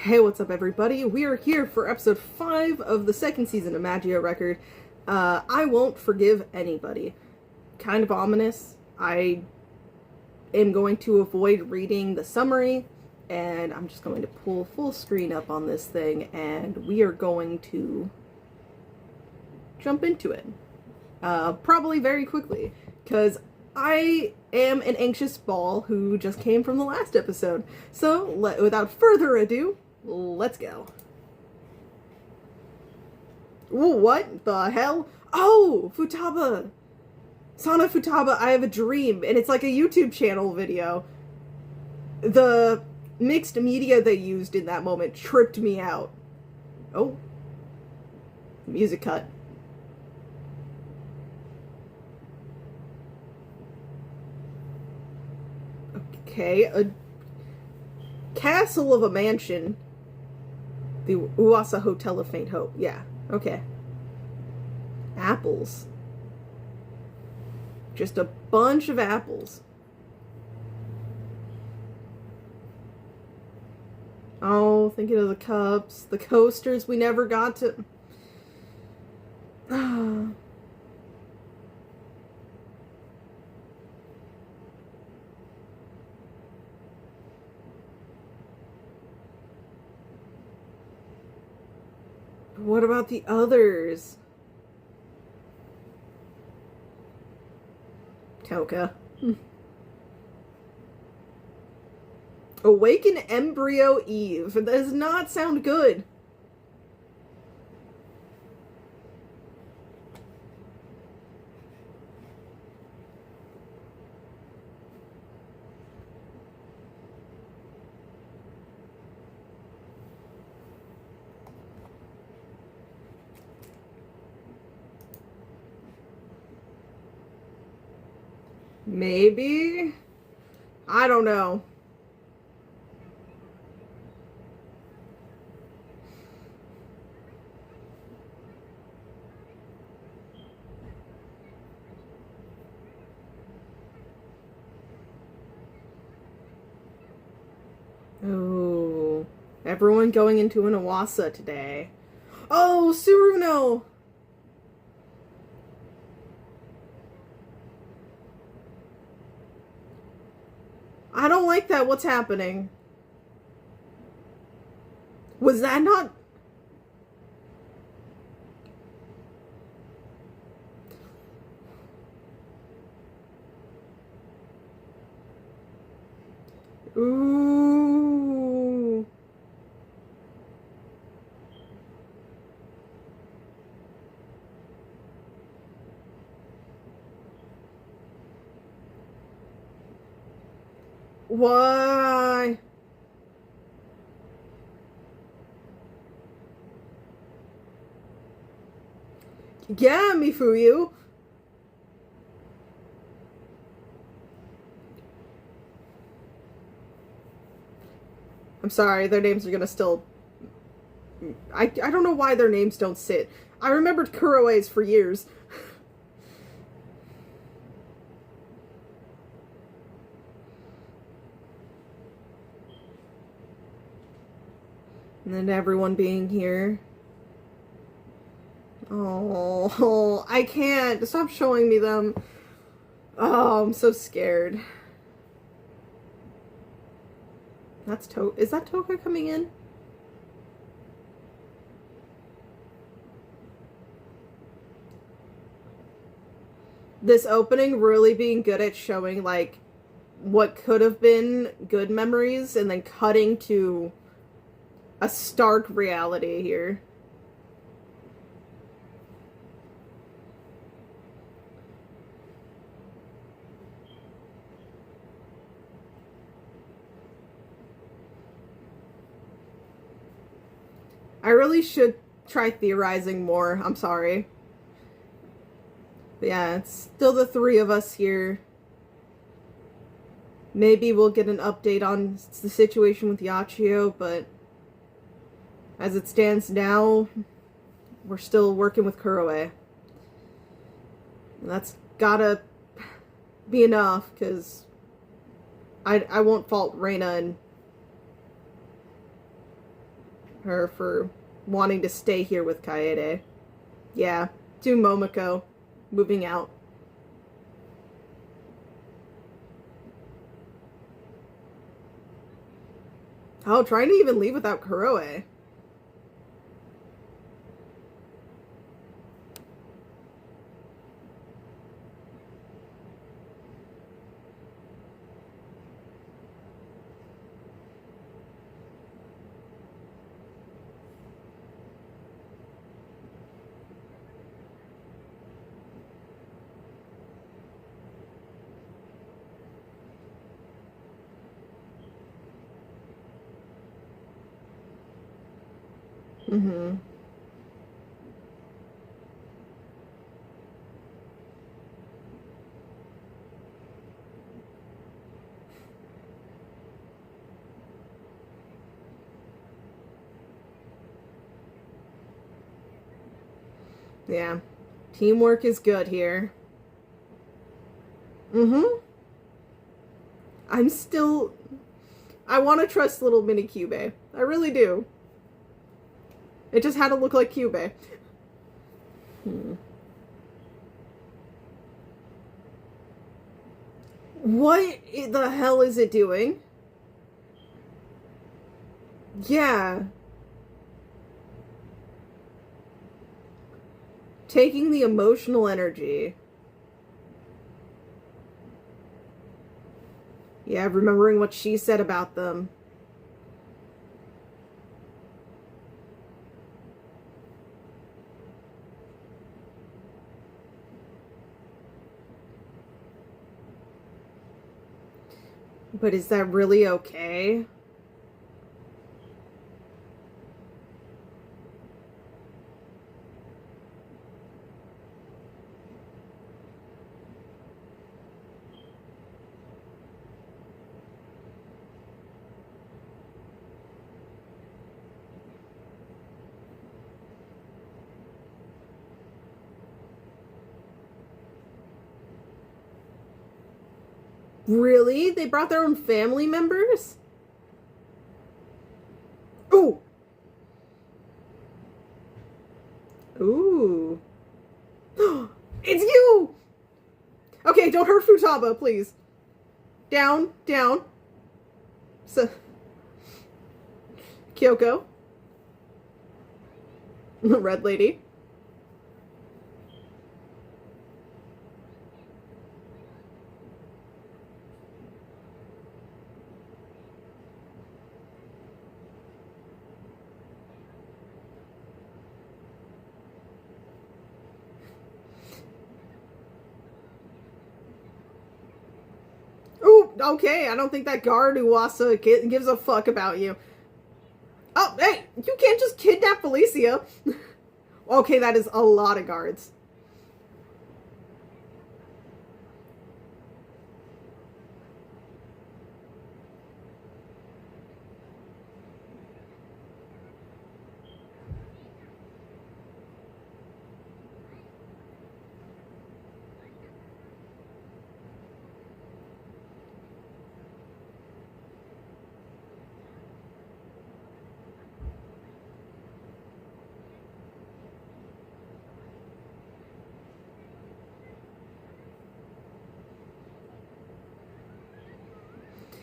Hey, what's up, everybody? We are here for episode 5 of the second season of Magia Record. I won't forgive anybody. Kind of ominous. I am going to avoid reading the summary, and I'm just going to pull full screen up on this thing, and we are going to jump into it. Probably very quickly, because I am an anxious ball who just came from the last episode. So, without further ado, let's go. Ooh, what the hell? Oh, Futaba! Sana Futaba, I Have a Dream, and it's like a YouTube channel video. The mixed media they used in that moment tripped me out. Oh. Music cut. Okay, a castle of a mansion. The Uwasa Hotel of Faint Hope. Yeah, okay. Apples. Just a bunch of apples. Oh, thinking of the cups. The coasters we never got to... What about the others? Toka. Awaken Embryo Eve. That does not sound good. Maybe? I don't know. Oh, everyone going into an Iwasa today. Oh, Suruno! I don't like that. What's happening? Was that not... Ooh. Why? Yeah, Mifuyu. I'm sorry, their names are gonna still... I don't know why their names don't sit. I remembered Kuroe's for years. And then everyone being here. Oh, I can't. Stop showing me them. Oh, I'm so scared. That's Is that Toka coming in? This opening really being good at showing, like, what could have been good memories and then cutting to a stark reality here. I really should try theorizing more. I'm sorry. But yeah, it's still the three of us here. Maybe we'll get an update on the situation with Yachio, but as it stands now, we're still working with Kuroe. And that's gotta be enough, because I won't fault Reina and her for wanting to stay here with Kaede. Yeah, to Momoko, moving out. Oh, trying to even leave without Kuroe. Mm-hmm. Yeah. Teamwork is good here. Mm-hmm. I want to trust little mini Kyubey. I really do. It just had to look like Kyubey. What the hell is it doing? Yeah. Taking the emotional energy. Yeah, remembering what she said about them. But is that really okay? Really? They brought their own family members? Ooh! Ooh. It's you! Okay, don't hurt Futaba, please. Down, down. So, Kyoko. Red lady. Ooh, okay, I don't think that guard Uwasa gives a fuck about you. Oh, hey, you can't just kidnap Felicia. Okay, that is a lot of guards.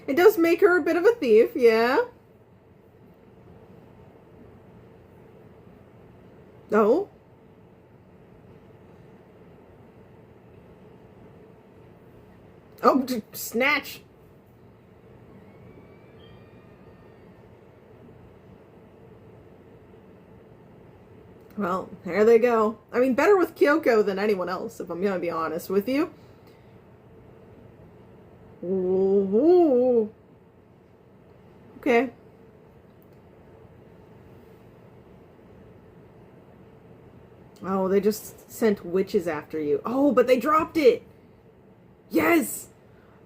It does make her a bit of a thief, yeah. No. Oh, snatch. Well, there they go. I mean, better with Kyoko than anyone else, if I'm gonna be honest with you. Ooh. Okay. Oh, they just sent witches after you. Oh, but they dropped it! Yes!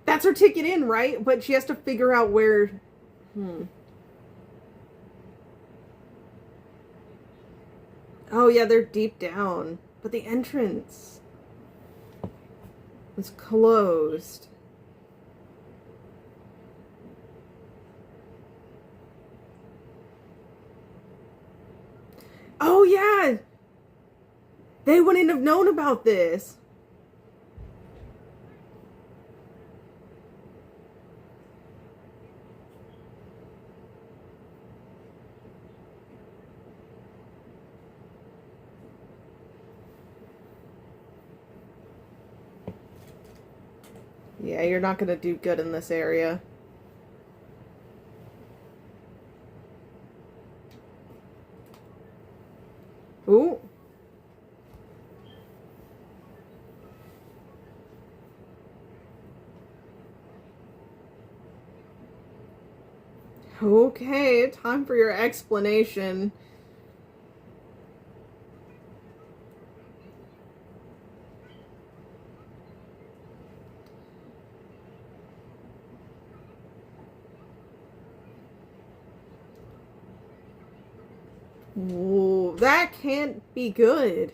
That's her ticket in, right? But she has to figure out where... Oh, yeah, they're deep down. But the entrance is closed. Oh, yeah! They wouldn't have known about this. Yeah, you're not gonna do good in this area. Ooh. Okay, time for your explanation. Whoa, that can't be good.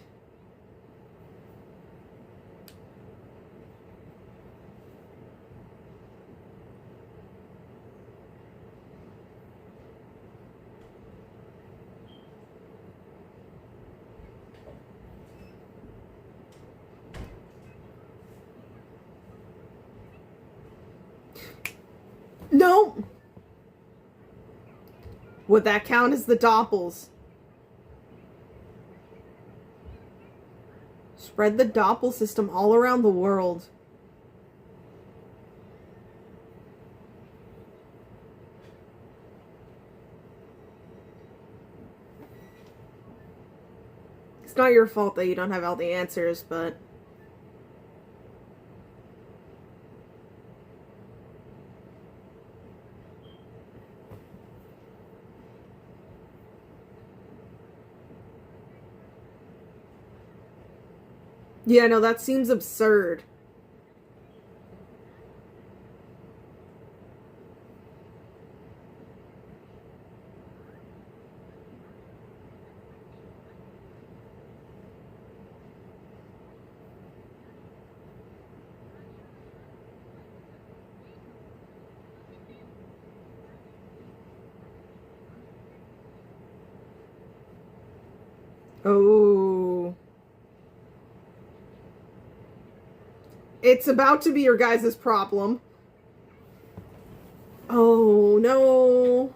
No! Would that count as the Doppels? Spread the Doppel system all around the world. It's not your fault that you don't have all the answers, but... Yeah, no, that seems absurd. Oh. It's about to be your guys' problem. Oh, no.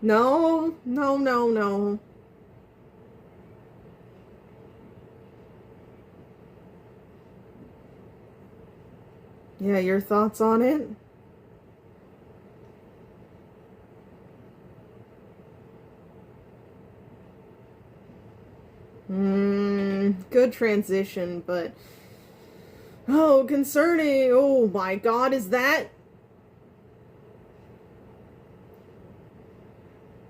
No, no, no, no. Yeah, your thoughts on it? Good transition, but... Oh, concerning... Oh my god, is that...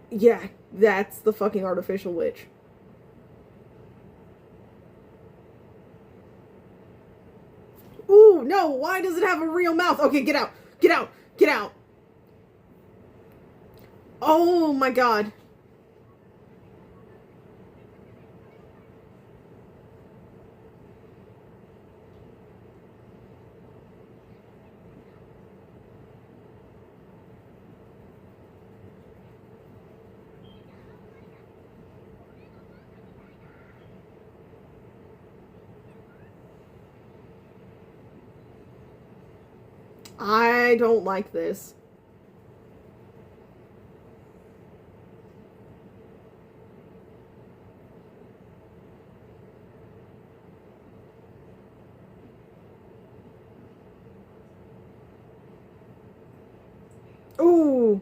Yeah, that's the fucking artificial witch. Ooh, no, why does it have a real mouth? Okay, get out, get out, get out. Oh my god. I don't like this. Ooh.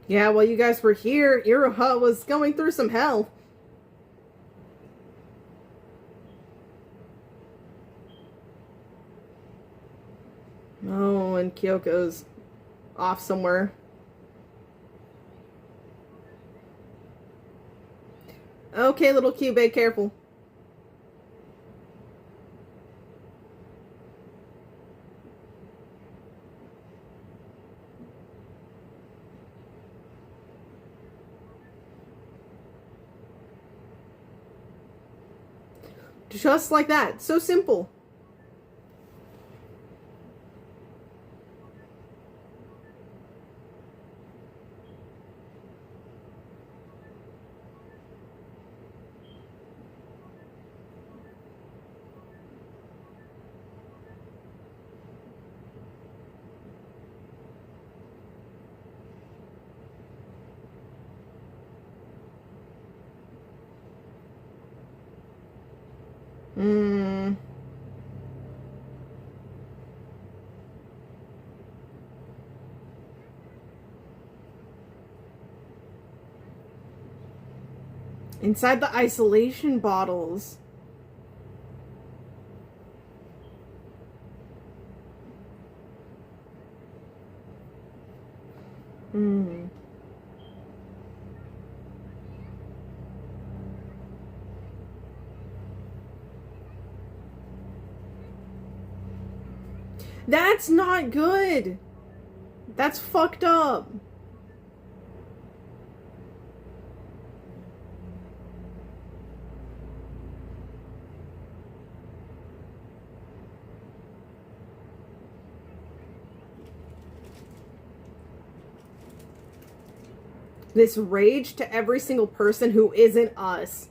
Yeah, while you guys were here, Hiroto was going through some hell. Oh, and Kyoko's off somewhere. Okay, little Cube, careful. Just like that. So simple. Inside the isolation bottles. That's not good. That's fucked up. This rage to every single person who isn't us.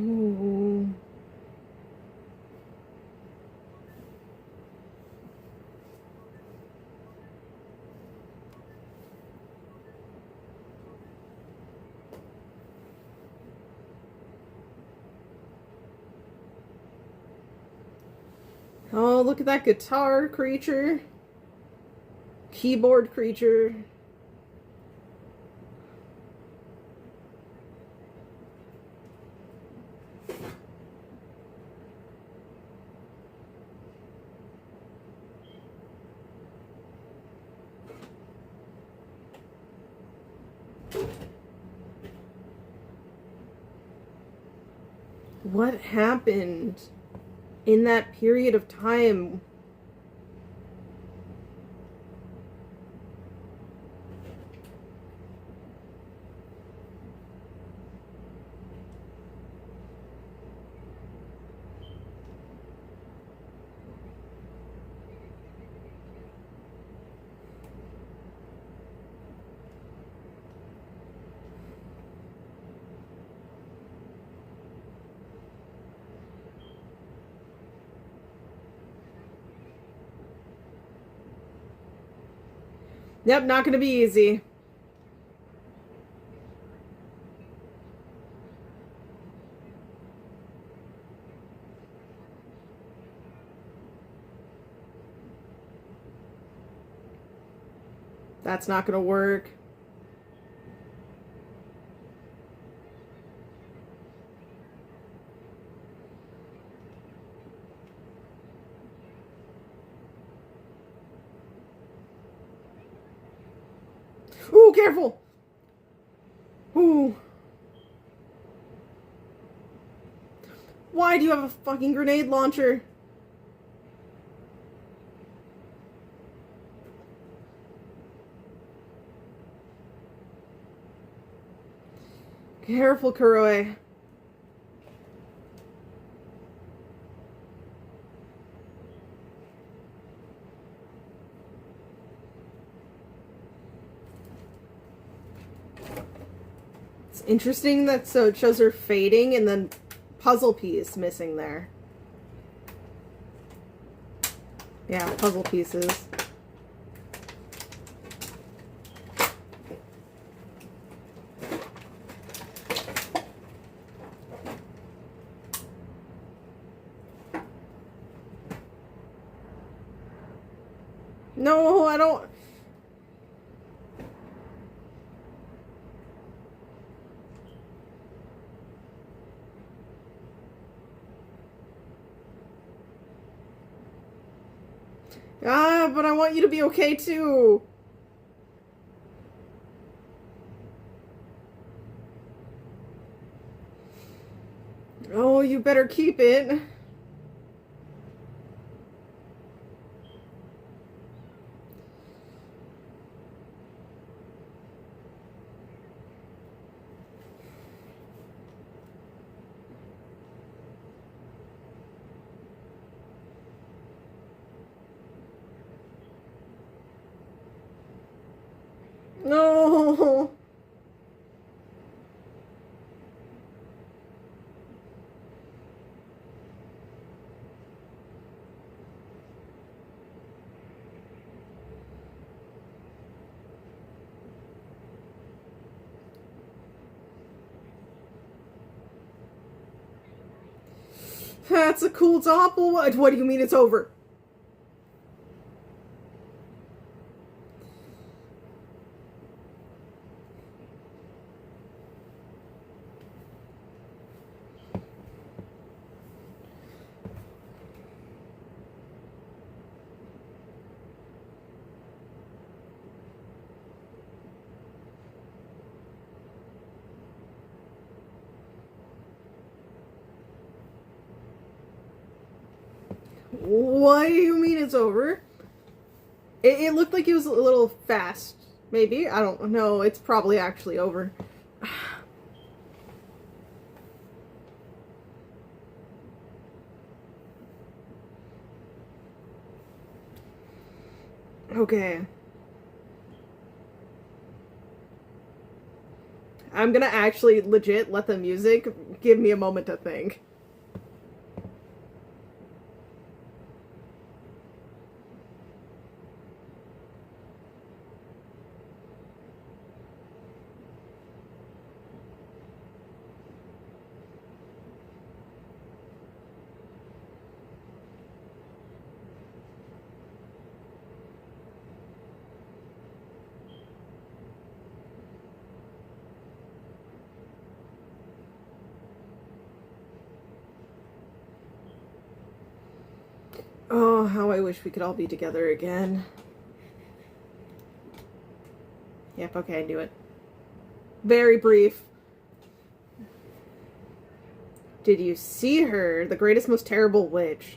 Ooh. Oh, look at that guitar creature. Keyboard creature. What happened in that period of time? Yep, not gonna be easy. That's not gonna work. Ooh, careful! Ooh. Why do you have a fucking grenade launcher? Careful, Kuroi. It's interesting that so it shows her fading and then puzzle piece missing there. Yeah, puzzle pieces. No, I don't... Ah, but I want you to be okay too. Oh, you better keep it. No. That's a cool doppel. What do you mean it's over? What do you mean it's over? It looked like it was a little fast. Maybe? I don't know. It's probably actually over. Okay. I'm gonna actually legit let the music give me a moment to think. Oh, how I wish we could all be together again. Yep, okay, I knew it. Very brief. Did you see her? The greatest, most terrible witch.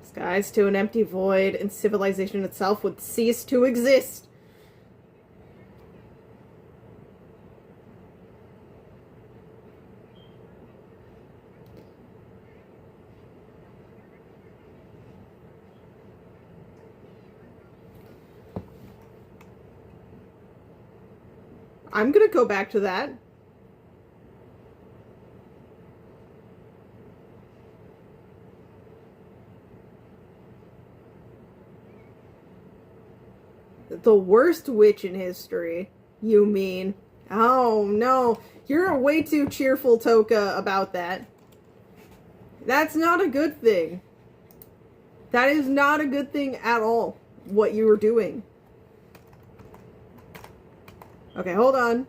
Skies to an empty void, and civilization itself would cease to exist. I'm gonna go back to that. The worst witch in history, you mean? Oh, no. You're way too cheerful, Toka, about that. That's not a good thing. That is not a good thing at all, what you were doing. Okay, hold on.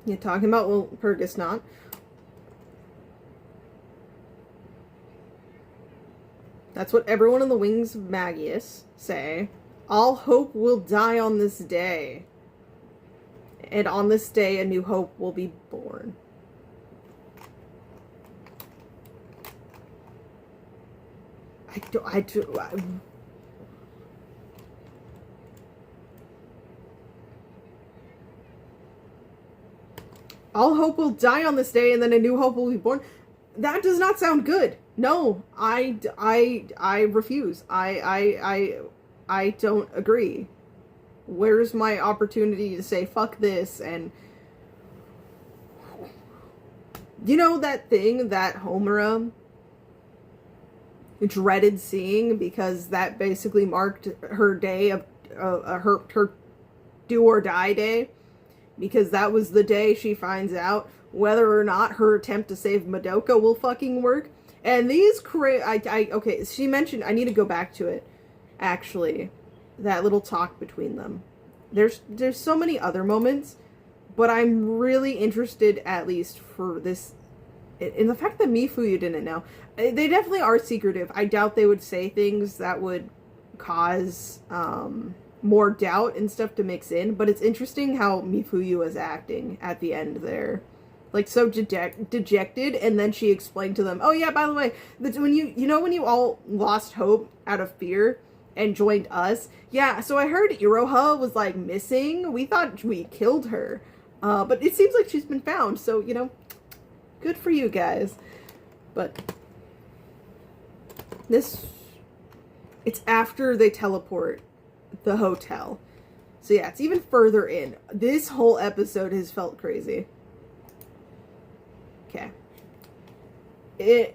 You're talking about Walpurgis not. That's what everyone in the Wings of Magius say. All hope will die on this day. And on this day, a new hope will be born. All hope will die on this day, and then a new hope will be born. That does not sound good. No, I refuse. I don't agree. Where's my opportunity to say fuck this? And you know that thing that Homura dreaded seeing, because that basically marked her day of her do or die day, because that was the day she finds out whether or not her attempt to save Madoka will fucking work. And these okay, she mentioned, I need to go back to it, actually, that little talk between them. There's so many other moments, but I'm really interested, at least for this, in the fact that Mifuyu didn't know. They definitely are secretive. I doubt they would say things that would cause more doubt and stuff to mix in, but it's interesting how Mifuyu is acting at the end there. Like, so dejected, and then she explained to them, oh yeah, by the way, when when you all lost hope out of fear and joined us, yeah, so I heard Iroha was, like, missing. We thought we killed her, but it seems like she's been found, so, good for you guys. But it's after they teleport the hotel. So yeah, it's even further in. This whole episode has felt crazy. Okay.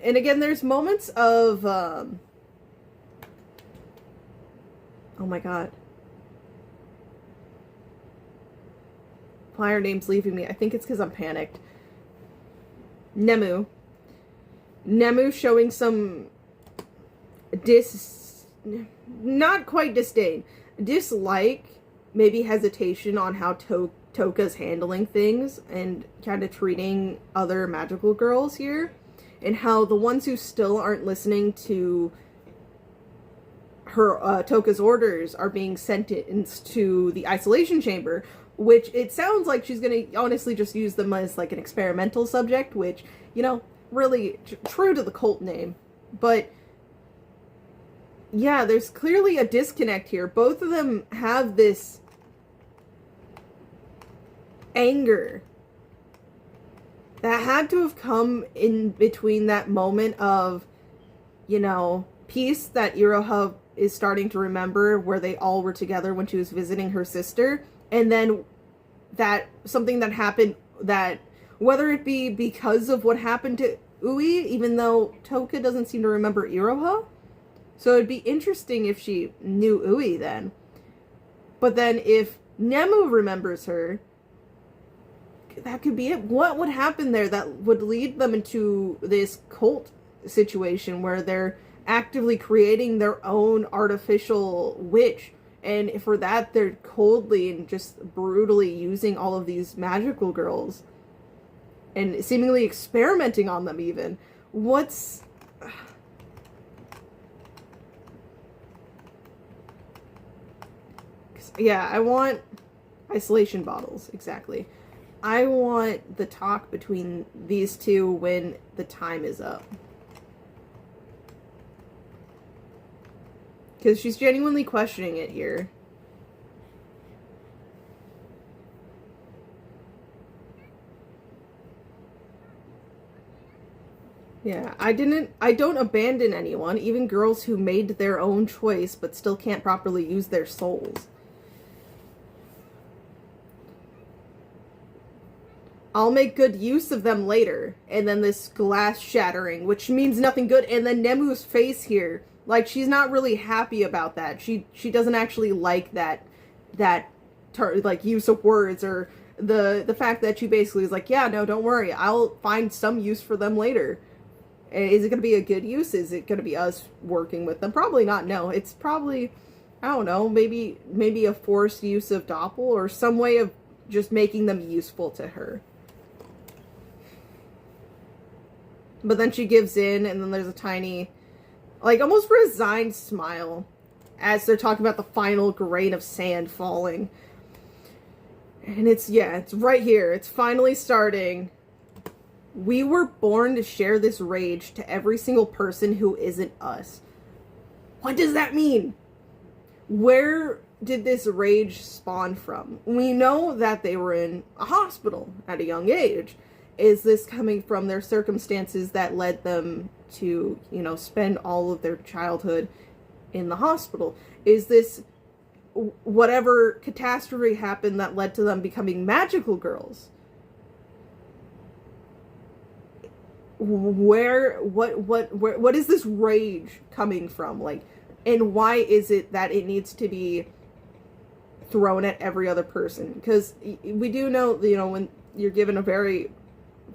And again, there's moments of, oh my god. Why are names leaving me? I think it's because I'm panicked. Nemu showing some not quite disdain, dislike, maybe hesitation on how Toka's handling things and kind of treating other magical girls here, and how the ones who still aren't listening to her Toka's orders are being sentenced to the isolation chamber, which it sounds like she's gonna honestly just use them as like an experimental subject, which, really true to the cult name. But yeah, there's clearly a disconnect here. Both of them have this anger that had to have come in between that moment of, peace that Iroha is starting to remember, where they all were together when she was visiting her sister, and then that something that happened, that whether it be because of what happened to Ui, even though Toka doesn't seem to remember Iroha. So it'd be interesting if she knew Ui then. But then if Nemu remembers her, that could be it. What would happen there that would lead them into this cult situation where they're actively creating their own artificial witch, and for that they're coldly and just brutally using all of these magical girls and seemingly experimenting on them even. Yeah, I want isolation bottles, exactly. I want the talk between these two when the time is up. Because she's genuinely questioning it here. Yeah, I don't abandon anyone, even girls who made their own choice but still can't properly use their souls. I'll make good use of them later. And then this glass shattering, which means nothing good. And then Nemu's face here, like, she's not really happy about that. She doesn't actually like that like, use of words, or the fact that she basically is like, yeah, no, don't worry, I'll find some use for them later. Is it going to be a good use? Is it going to be us working with them? Probably not. No, it's probably, I don't know, maybe a forced use of Doppel, or some way of just making them useful to her. But then she gives in, and then there's a tiny, like, almost resigned smile as they're talking about the final grain of sand falling. And it's right here. It's finally starting. We were born to share this rage to every single person who isn't us. What does that mean? Where did this rage spawn from? We know that they were in a hospital at a young age. Is this coming from their circumstances that led them to, spend all of their childhood in the hospital? Is this whatever catastrophe happened that led to them becoming magical girls? what is this rage coming from? Like, and why is it that it needs to be thrown at every other person? Because we do know, when you're given a very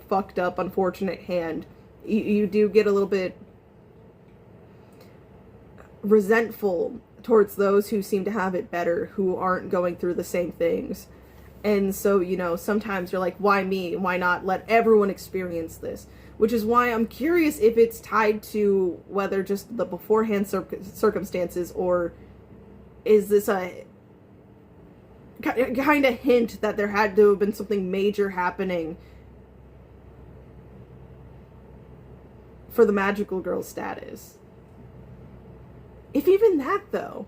fucked up, unfortunate hand, you do get a little bit resentful towards those who seem to have it better, who aren't going through the same things. And so, sometimes you're like, why me? Why not let everyone experience this? Which is why I'm curious if it's tied to whether just the beforehand circumstances, or is this a kind of hint that there had to have been something major happening for the magical girl status. If even that, though.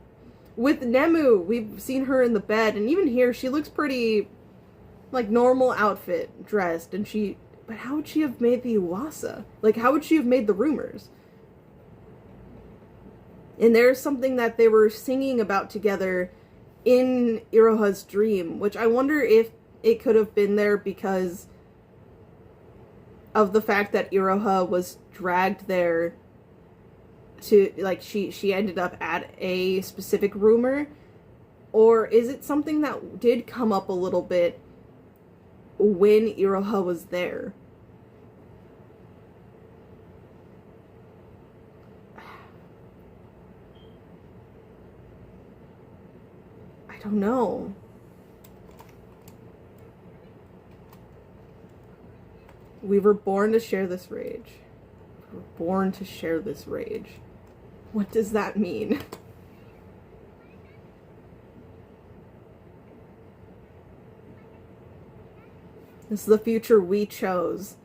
With Nemu, we've seen her in the bed, and even here, she looks pretty, like, normal outfit, dressed, and but how would she have made the Uwasa? Like, how would she have made the rumors? And there's something that they were singing about together in Iroha's dream, which I wonder if it could have been there because of the fact that Iroha was dragged there to, like, she ended up at a specific rumor, or is it something that did come up a little bit when Iroha was there? I don't know. We were born to share this rage. We were born to share this rage. What does that mean? This is the future we chose.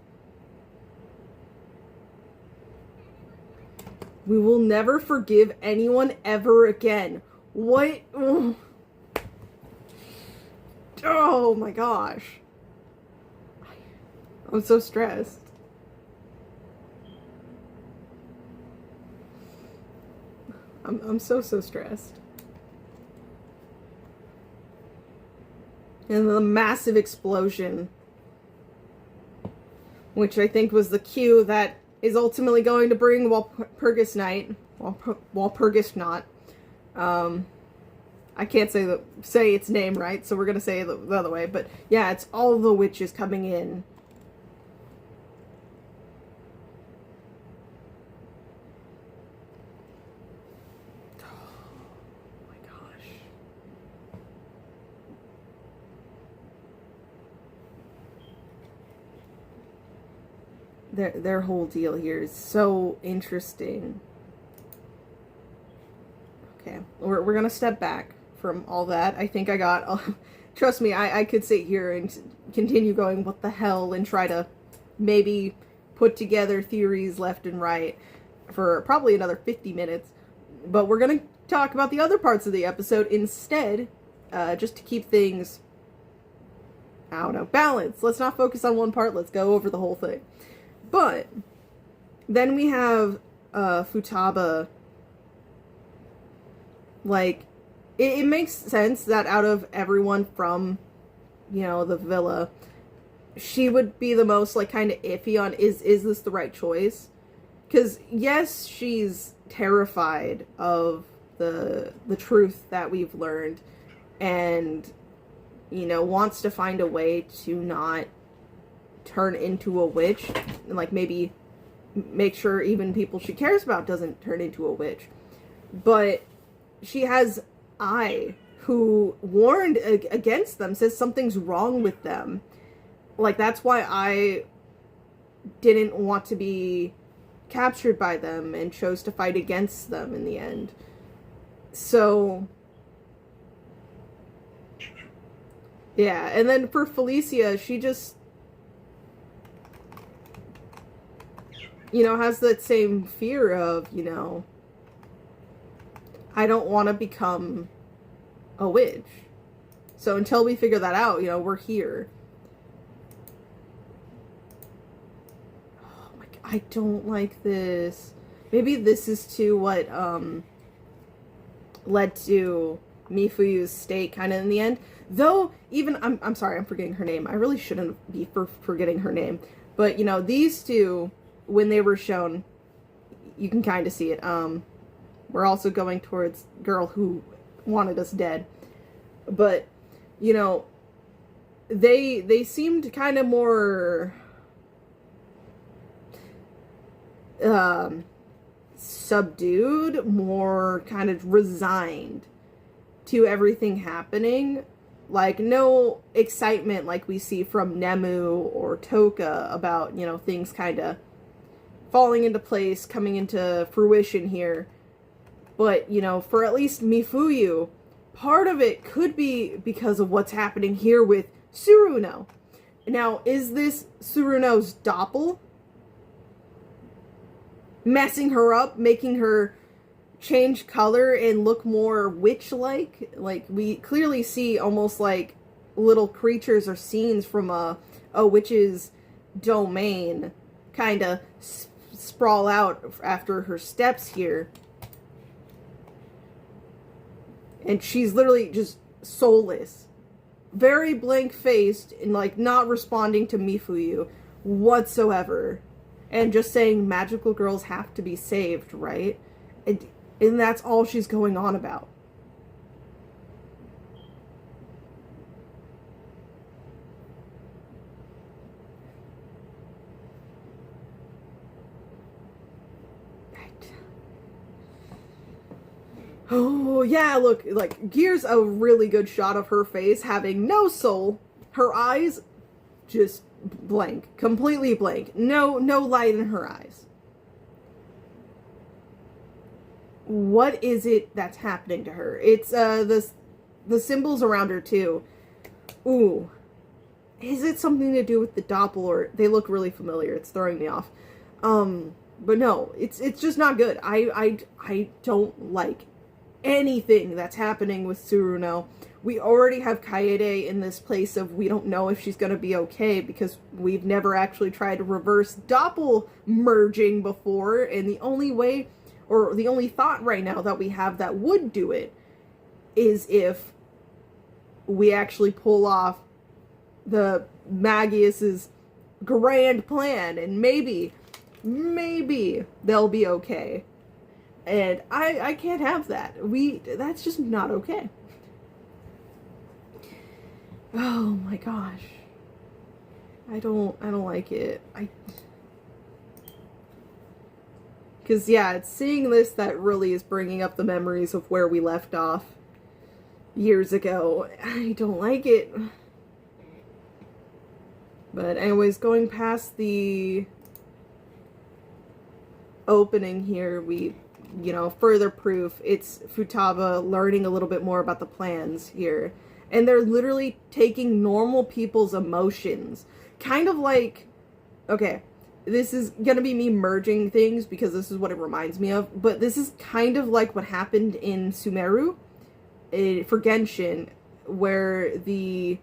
We will never forgive anyone ever again. What? Oh my gosh. I'm so stressed. I'm so stressed. And the massive explosion, which I think was the cue that is ultimately going to bring Walpurgis Night. Walpurgis Not. I can't say its name right, so we're gonna say it the other way. But yeah, it's all the witches coming in. Oh my gosh. Their whole deal here is so interesting. Okay, we're gonna step back from all that. I think I got, trust me, I could sit here and continue going, what the hell, and try to maybe put together theories left and right for probably another 50 minutes. But we're gonna talk about the other parts of the episode instead, just to keep things, I don't know, balanced. Let's not focus on one part, let's go over the whole thing. But then we have Futaba. Like, it makes sense that out of everyone from, the villa, she would be the most, like, kind of iffy on, is this the right choice? Because, yes, she's terrified of the truth that we've learned, and, wants to find a way to not turn into a witch, and, like, maybe make sure even people she cares about doesn't turn into a witch. But she has who warned against them, says something's wrong with them. Like, that's why I didn't want to be captured by them and chose to fight against them in the end. So, yeah. And then for Felicia, she just, has that same fear of, I don't want to become a witch. So until we figure that out, we're here. Oh my God, I don't like this. Maybe this is to what led to Mifuyu's state kind of in the end. Though, even, I'm sorry, I'm forgetting her name. I really shouldn't be forgetting her name. But, these two, when they were shown, you can kind of see it. We're also going towards girl who wanted us dead. But, you know, they seemed kind of more subdued, more kind of resigned to everything happening. Like, no excitement like we see from Nemu or Toka about, you know, things kind of falling into place, coming into fruition here. But, you know, for at least Mifuyu, part of it could be because of what's happening here with Tsuruno. Now, is this Tsuruno's doppel? Messing her up, making her change color and look more witch-like? Like, we clearly see almost like little creatures or scenes from a witch's domain kind of sprawl out after her steps here. And she's literally just soulless. Very blank-faced and, like, not responding to Mifuyu whatsoever. And just saying magical girls have to be saved, right? And that's all she's going on about. Oh, yeah, look, like, here's a really good shot of her face having no soul. Her eyes just blank. Completely blank. No light in her eyes. What is it that's happening to her? It's, the symbols around her, too. Ooh. Is it something to do with the doppel, or they look really familiar? It's throwing me off. But no, it's just not good. I don't like anything that's happening with Tsuruno. We already have Kaede in this place of we don't know if she's going to be okay because we've never actually tried to reverse doppel merging before, and the only way, or the only thought right now that we have that would do it is if we actually pull off the Magius's grand plan, and maybe they'll be okay. And I can't have that. That's just not okay. Oh my gosh. I don't like it. Because, yeah, it's seeing this that really is bringing up the memories of where we left off years ago. I don't like it. But anyways, going past the opening here, we, you know, further proof. It's Futaba learning a little bit more about the plans here. And they're literally taking normal people's emotions. Kind of like, okay, this is gonna be me merging things because this is what it reminds me of, but this is kind of like what happened in Sumeru for Genshin, where the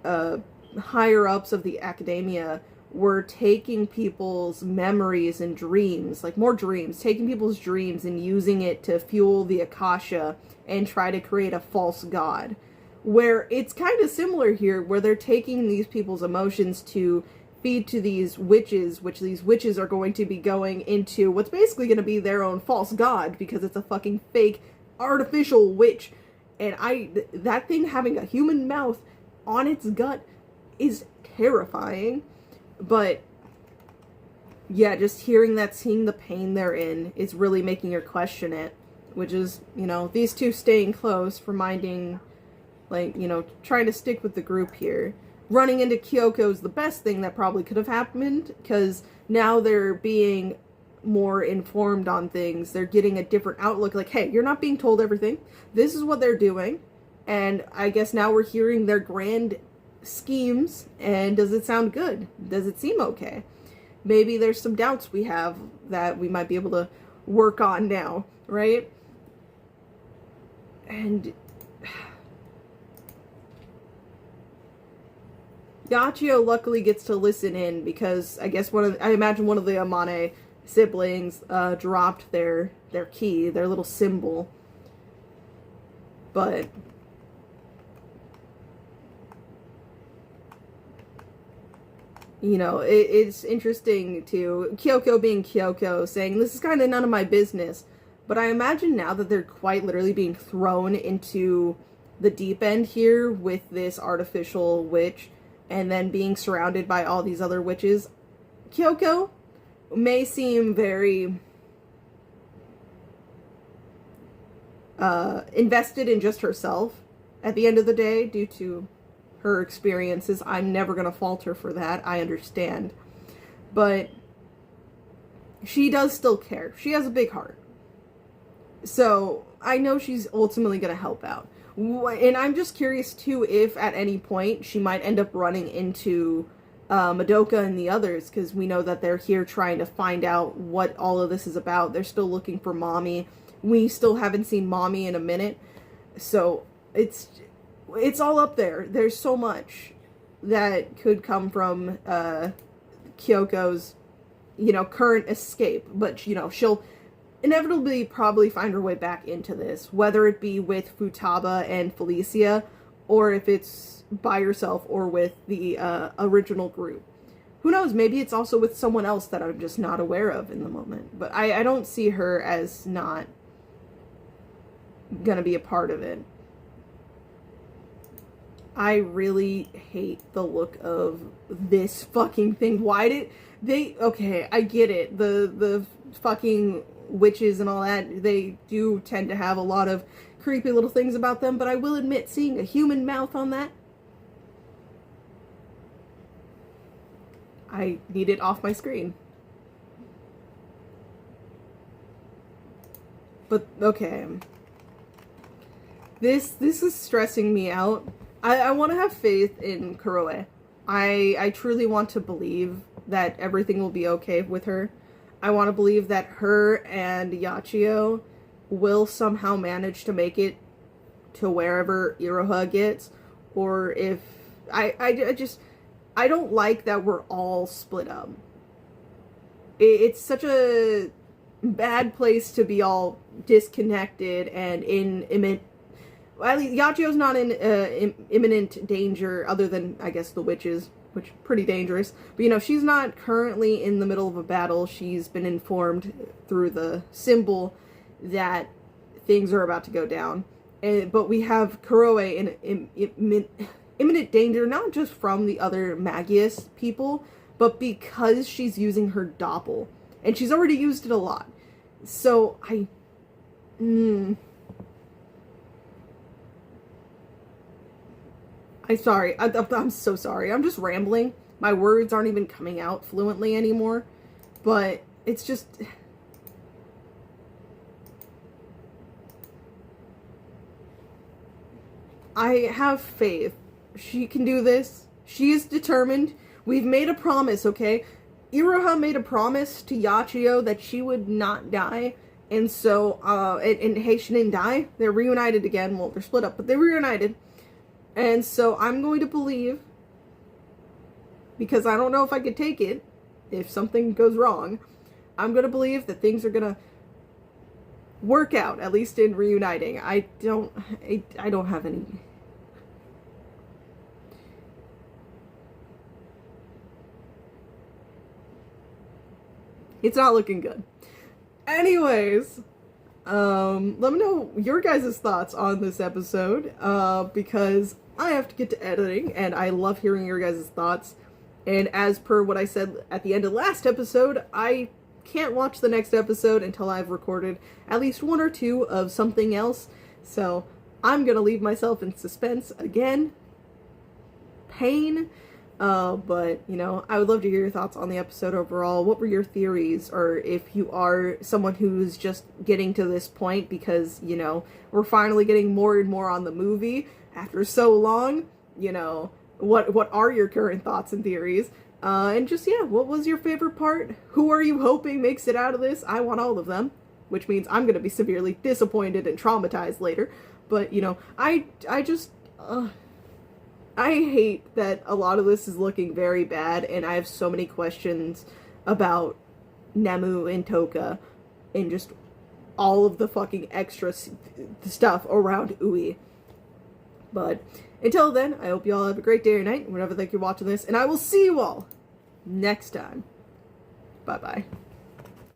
higher-ups of the academia were taking people's memories and dreams, like more dreams, taking people's dreams and using it to fuel the Akasha and try to create a false god. Where it's kind of similar here, where they're taking these people's emotions to feed to these witches, which these witches are going to be going into what's basically going to be their own false god, because it's a fucking fake, artificial witch. And that thing having a human mouth on its gut is terrifying. But, yeah, just hearing that, seeing the pain they're in is really making her question it. Which is, you know, these two staying close, reminding, like, you know, trying to stick with the group here. Running into Kyoko is the best thing that probably could have happened, because now they're being more informed on things. They're getting a different outlook, like, hey, you're not being told everything. This is what they're doing. And I guess now we're hearing their grand schemes, and does it sound good? Does it seem okay? Maybe there's some doubts we have that we might be able to work on now, right? And Yachio luckily gets to listen in because I guess I imagine one of the Amane siblings dropped their key, their little symbol. But, . You know, it's interesting to Kyoko being Kyoko, saying, this is kind of none of my business. But I imagine now that they're quite literally being thrown into the deep end here with this artificial witch, and then being surrounded by all these other witches. Kyoko may seem very invested in just herself at the end of the day due to her experiences. I'm never going to fault her for that. I understand. But she does still care. She has a big heart. So I know she's ultimately going to help out. And I'm just curious too if at any point she might end up running into Madoka and the others, because we know that they're here trying to find out what all of this is about. They're still looking for Mommy. We still haven't seen Mommy in a minute. So it's all up there. There's so much that could come from Kyoko's, you know, current escape. But, you know, she'll inevitably probably find her way back into this, whether it be with Futaba and Felicia, or if it's by herself or with the original group. Who knows, maybe it's also with someone else that I'm just not aware of in the moment. But I don't see her as not gonna be a part of it. I really hate the look of this fucking thing. Why did they... Okay, I get it. The fucking witches and all that, they do tend to have a lot of creepy little things about them, but I will admit, seeing a human mouth on that, I need it off my screen. But, okay. This is stressing me out. I want to have faith in Kuroe. I truly want to believe that everything will be okay with her. I want to believe that her and Yachio will somehow manage to make it to wherever Iroha gets. Or if... I don't like that we're all split up. It's such a bad place to be all disconnected and in imminent... Well, at least Yachio's not in imminent danger, other than, I guess, the witches, which are pretty dangerous. But, you know, she's not currently in the middle of a battle. She's been informed through the symbol that things are about to go down. But we have Kuroe in imminent danger, not just from the other Magius people, but because she's using her doppel. And she's already used it a lot. So, I'm sorry. I'm so sorry. I'm just rambling. My words aren't even coming out fluently anymore. But it's just... I have faith. She can do this. She is determined. We've made a promise, okay? Iroha made a promise to Yachio that she would not die. And so, and hey, she didn't die. They're reunited again. Well, they're split up, but they're reunited. And so I'm going to believe, because I don't know if I could take it if something goes wrong, I'm going to believe that things are going to work out, at least in reuniting. I don't have any... It's not looking good. Anyways, let me know your guys' thoughts on this episode, because I have to get to editing, and I love hearing your guys' thoughts. And as per what I said at the end of last episode, I can't watch the next episode until I've recorded at least one or two of something else. So I'm gonna leave myself in suspense again. Pain. But, you know, I would love to hear your thoughts on the episode overall. What were your theories? Or if you are someone who's just getting to this point because, you know, we're finally getting more and more on the movie after so long, you know, what are your current thoughts and theories? And just, yeah, what was your favorite part? Who are you hoping makes it out of this? I want all of them, which means I'm going to be severely disappointed and traumatized later. But, you know, I hate that a lot of this is looking very bad, and I have so many questions about Nemu and Toka and just all of the fucking extra stuff around Ui. But until then, I hope you all have a great day or night, whenever you're watching this, and I will see you all next time. Bye-bye.